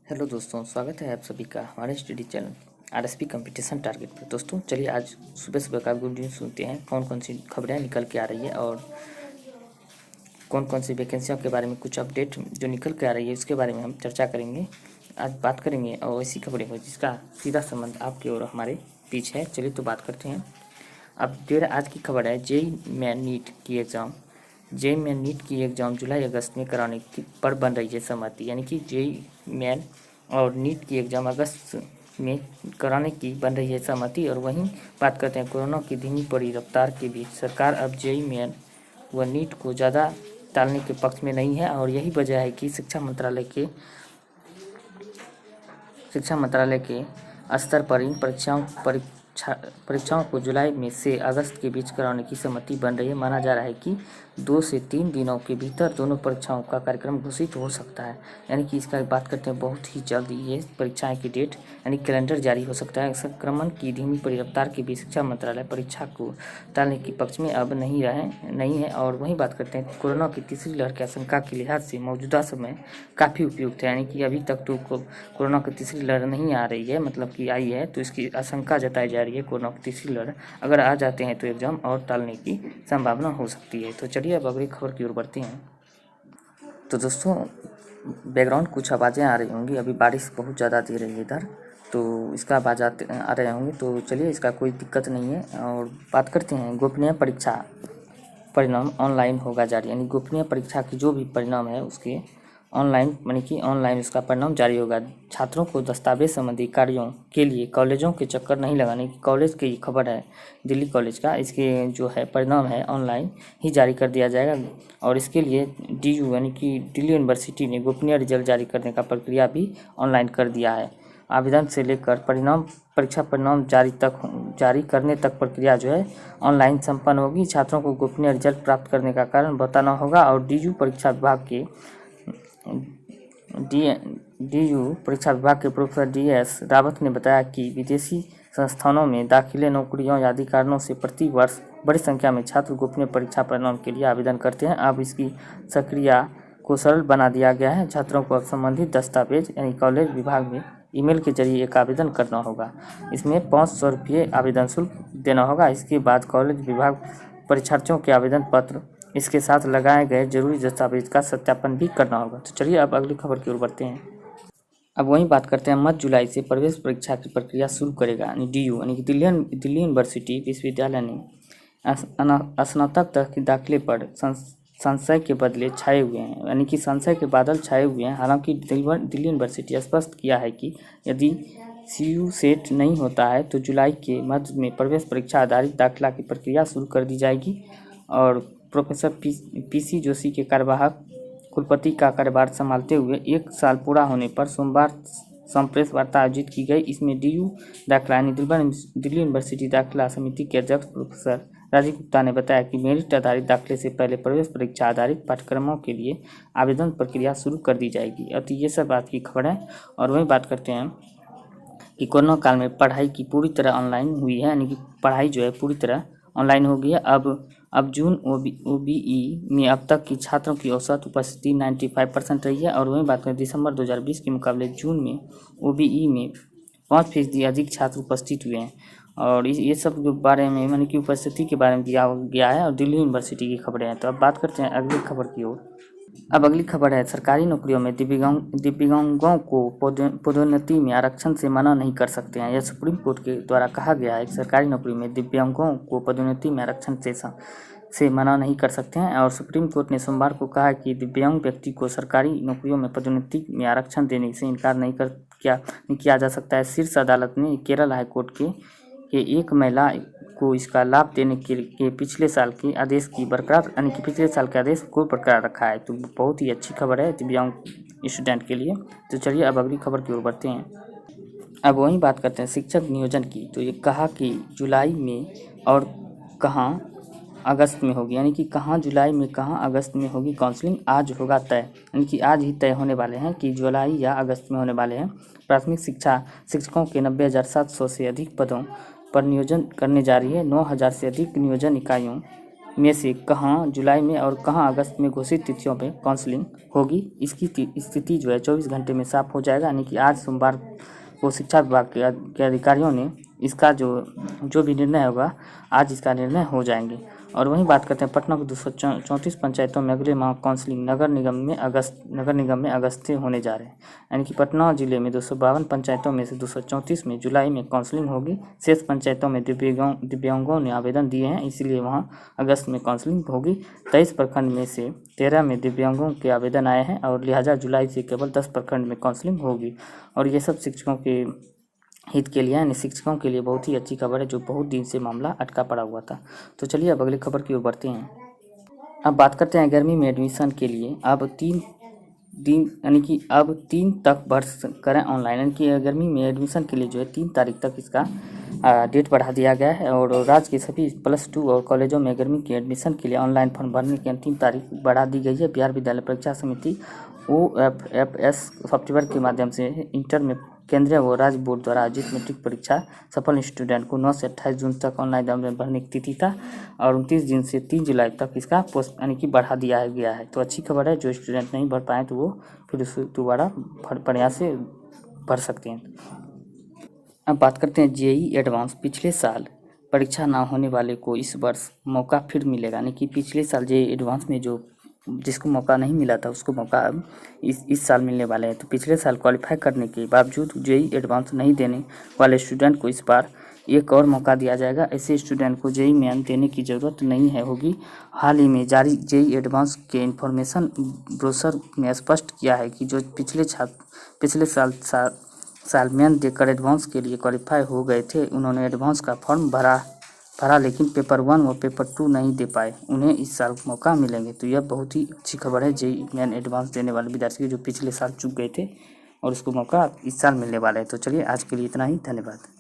Hello दोस्तों, स्वागत है आप सभी का हमारे study channel RSP competition target पर। दोस्तों चलिए आज सुबह सुबह का गुड न्यूज़ सुनते हैं, कौन कौन सी खबरें निकल के आ रही है और कौन कौन सी वैकेंसियों के बारे में कुछ अपडेट जो निकल के आ रही है उसके बारे में हम चर्चा करेंगे, आज बात करेंगे। और ऐसी खबरें हो जिसका सीधा संबंध आपके और हमारे बीच है। चलिए तो बात करते हैं। अब आज की खबर है जेई मेन नीट की एग्ज़ाम। जेई मेन नीट की एग्ज़ाम जुलाई अगस्त में कराने की पर बन रही है सहमति, यानी कि जेई मेन और नीट की एग्ज़ाम अगस्त में कराने की बन रही है सहमति। और वहीं बात करते हैं कोरोना की धीमी पड़ी रफ्तार के बीच सरकार अब जेई मेन व नीट को ज़्यादा टालने के पक्ष में नहीं है। और यही वजह है कि शिक्षा मंत्रालय के स्तर पर इन परीक्षाओं को जुलाई में से अगस्त के बीच कराने की सहमति बन रही है। माना जा रहा है कि 2 से 3 दिनों के भीतर दोनों परीक्षाओं का कार्यक्रम घोषित हो सकता है, यानी कि इसका बात करते हैं बहुत ही जल्द ये परीक्षाएं की डेट यानी कैलेंडर जारी हो सकता है। संक्रमण की धीमी पड़ी रफ्तार के बीच शिक्षा मंत्रालय परीक्षा को टालने के पक्ष में अब नहीं है। और वहीं बात करते हैं कोरोना की तीसरी लहर की आशंका के लिहाज से मौजूदा समय काफ़ी उपयुक्त है, यानी कि अभी तक तो कोरोना की तीसरी लहर नहीं आ रही है, मतलब कि आई है तो इसकी आशंका जताई जा रही है कोरोना की तीसरी लहर अगर आ जाते हैं तो एग्ज़ाम और टालने की संभावना हो सकती है। तो चलिए अब अगली खबर की ओर बढ़ते हैं। तो दोस्तों बैकग्राउंड कुछ आवाज़ें आ रही होंगी, अभी बारिश बहुत ज़्यादा दे रही है इधर, तो इसका आवाज़ आ रहे होंगे, तो चलिए इसका कोई दिक्कत नहीं है। और बात करते हैं गोपनीय परीक्षा परिणाम ऑनलाइन होगा जारी, यानी गोपनीय परीक्षा की जो भी परिणाम है उसके ऑनलाइन यानी कि ऑनलाइन उसका परिणाम जारी होगा। छात्रों को दस्तावेज संबंधी कार्यों के लिए कॉलेजों के चक्कर नहीं लगाने की कॉलेज की खबर है, दिल्ली कॉलेज का। इसके जो है परिणाम है ऑनलाइन ही जारी कर दिया जाएगा। और इसके लिए DU यानी कि दिल्ली यूनिवर्सिटी ने गोपनीय रिजल्ट जारी करने का प्रक्रिया भी ऑनलाइन कर दिया है। आवेदन से लेकर परीक्षा परिणाम जारी करने तक प्रक्रिया जो है ऑनलाइन संपन्न होगी। छात्रों को गोपनीय रिजल्ट प्राप्त करने का कारण बताना होगा। और DU परीक्षा विभाग के प्रोफेसर DS रावत ने बताया कि विदेशी संस्थानों में दाखिले, नौकरियों आदि कारणों से प्रति वर्ष बड़ी संख्या में छात्र गोपनीय परीक्षा परिणाम के लिए आवेदन करते हैं। अब इसकी प्रक्रिया को सरल बना दिया गया है। छात्रों को अब संबंधित दस्तावेज यानी कॉलेज विभाग में ईमेल के जरिए एक आवेदन करना होगा। इसमें 500 रुपये आवेदन शुल्क देना होगा। इसके बाद कॉलेज विभाग परीक्षार्थियों के आवेदन पत्र इसके साथ लगाए गए जरूरी दस्तावेज का सत्यापन भी करना होगा। तो चलिए अब अगली खबर की ओर बढ़ते हैं। अब वहीं बात करते हैं मध्य जुलाई से प्रवेश परीक्षा की प्रक्रिया शुरू करेगा, यानी DU यानी कि दिल्ली यूनिवर्सिटी विश्वविद्यालय ने स्नातक तक के दाखिले पर संशय के बदले छाए हुए हैं, यानी कि संशय के बादल छाए हुए हैं। हालांकि दिल्ली यूनिवर्सिटी स्पष्ट किया है कि यदि CU सेट नहीं होता है तो जुलाई के मध्य में प्रवेश परीक्षा आधारित दाखिला की प्रक्रिया शुरू कर दी जाएगी। और प्रोफेसर PC जोशी के कार्यवाहक कुलपति का कार्यभार संभालते हुए 1 साल पूरा होने पर सोमवार संप्रेस वार्ता आयोजित की गई। इसमें DU दाखिला यानी दिल्ली यूनिवर्सिटी दाखिला समिति के अध्यक्ष प्रोफेसर राजीव गुप्ता ने बताया कि मेरिट आधारित दाखिले से पहले प्रवेश परीक्षा आधारित पाठ्यक्रमों के लिए आवेदन प्रक्रिया शुरू कर दी जाएगी। अतः ये सब बात की खबर है। और वहीं बात करते हैं कि कोरोना काल में पढ़ाई की पूरी तरह ऑनलाइन हुई है, यानी कि पढ़ाई जो है पूरी तरह ऑनलाइन हो गई है। अब जून OBE में अब तक की छात्रों की औसत उपस्थिति 95% रही है। और वहीं बात करें दिसंबर 2020 के मुकाबले जून में OBE में 5% अधिक छात्र उपस्थित हुए हैं। और ये सब जो बारे में यानी कि उपस्थिति के बारे में दिया गया है और दिल्ली यूनिवर्सिटी की खबरें हैं। तो अब बात करते हैं अगली खबर की ओर। अब अगली खबर है सरकारी नौकरियों में दिव्यांगों को पदोन्नति में आरक्षण से मना नहीं कर सकते हैं। यह सुप्रीम कोर्ट के द्वारा कहा गया है कि सरकारी नौकरी में दिव्यांगों को पदोन्नति में आरक्षण से मना नहीं कर सकते हैं। और सुप्रीम कोर्ट ने सोमवार को कहा कि दिव्यांग व्यक्ति को सरकारी नौकरियों में पदोन्नति में आरक्षण देने से इनकार नहीं किया जा सकता है। शीर्ष अदालत ने केरल हाईकोर्ट के एक महिला को इसका लाभ देने के पिछले साल के आदेश को बरकरार रखा है। तो बहुत ही अच्छी खबर है दिव्यांग स्टूडेंट के लिए। तो चलिए अब अगली खबर की ओर बढ़ते हैं। अब वहीं बात करते हैं शिक्षक नियोजन की। तो ये कहा कि जुलाई में और कहाँ अगस्त में होगी, यानी कि कहाँ जुलाई में कहाँ अगस्त में होगी काउंसलिंग। आज होगा तय, यानी कि आज ही तय होने वाले हैं कि जुलाई या अगस्त में होने वाले हैं। प्राथमिक शिक्षकों के 90,700 से अधिक पदों पर नियोजन करने जा रही है। 9,000 से अधिक नियोजन इकाइयों में से कहाँ जुलाई में और कहाँ अगस्त में घोषित तिथियों पे काउंसलिंग होगी, इसकी स्थिति जो है 24 घंटे में साफ हो जाएगा। यानी कि आज सोमवार को शिक्षा विभाग के अधिकारियों ने इसका जो भी निर्णय होगा आज इसका निर्णय हो जाएंगे। और वहीं बात करते हैं पटना को 234 पंचायतों में अगले माह काउंसलिंग नगर निगम में अगस्त से होने जा रहे हैं। यानी कि पटना जिले में 252 पंचायतों में से 234 में जुलाई में काउंसलिंग होगी। शेष पंचायतों में दिव्यांगों ने आवेदन दिए हैं, इसलिए वहां अगस्त में काउंसलिंग होगी। 23 प्रखंड में से 13 में दिव्यांगों के आवेदन आए हैं और लिहाजा जुलाई से केवल 10 प्रखंड में काउंसलिंग होगी। और ये सब शिक्षकों के हित के लिए यानी शिक्षकों के लिए बहुत ही अच्छी खबर है, जो बहुत दिन से मामला अटका पड़ा हुआ था। तो चलिए अब अगली खबर की ओर बढ़ते हैं। अब बात करते हैं गर्मी में एडमिशन के लिए अब 3 दिन यानी कि अब 3 तक भर करें ऑनलाइन। यानी कि गर्मी में एडमिशन के लिए जो है 3 तारीख तक इसका डेट बढ़ा दिया गया है। और राज्य के सभी +2 और कॉलेजों में गर्मी के एडमिशन के लिए ऑनलाइन फॉर्म भरने की अंतिम तारीख बढ़ा दी गई है। बिहार विद्यालय परीक्षा समिति OFFS सॉफ्टवेयर के माध्यम से इंटर में केंद्रीय व राज्य बोर्ड द्वारा आयोजित मैट्रिक परीक्षा सफल स्टूडेंट को 9 से 28 जून तक ऑनलाइन आवेदन भरने की तिथि था और 29 जून से 3 जुलाई तक इसका पोस्ट यानी कि बढ़ा दिया गया है। तो अच्छी खबर है, जो स्टूडेंट नहीं भर पाए तो वो फिर उसे दोबारा प्रयास से भर सकते हैं। अब बात करते हैं JEE एडवांस। पिछले साल परीक्षा ना होने वाले को इस वर्ष मौका फिर मिलेगा। यानी कि पिछले साल JEE एडवांस में जो जिसको मौका नहीं मिला था उसको मौका अब इस साल मिलने वाले हैं। तो पिछले साल क्वालिफाई करने के बावजूद JEE एडवांस नहीं देने वाले स्टूडेंट को इस बार एक और मौका दिया जाएगा। ऐसे स्टूडेंट को JEE मेन देने की ज़रूरत नहीं होगी। हाल ही में जारी JEE एडवांस के इन्फॉर्मेशन ब्रोशर में स्पष्ट किया है कि जो पिछले साल मेन देकर एडवांस के लिए क्वालिफाई हो गए थे, उन्होंने एडवांस का फॉर्म भरा लेकिन पेपर 1 और पेपर 2 नहीं दे पाए, उन्हें इस साल मौका मिलेंगे। तो यह बहुत ही अच्छी खबर है JEE मेन एडवांस देने वाले विद्यार्थी जो पिछले साल चूक गए थे और उसको मौका इस साल मिलने वाला है। तो चलिए आज के लिए इतना ही, धन्यवाद।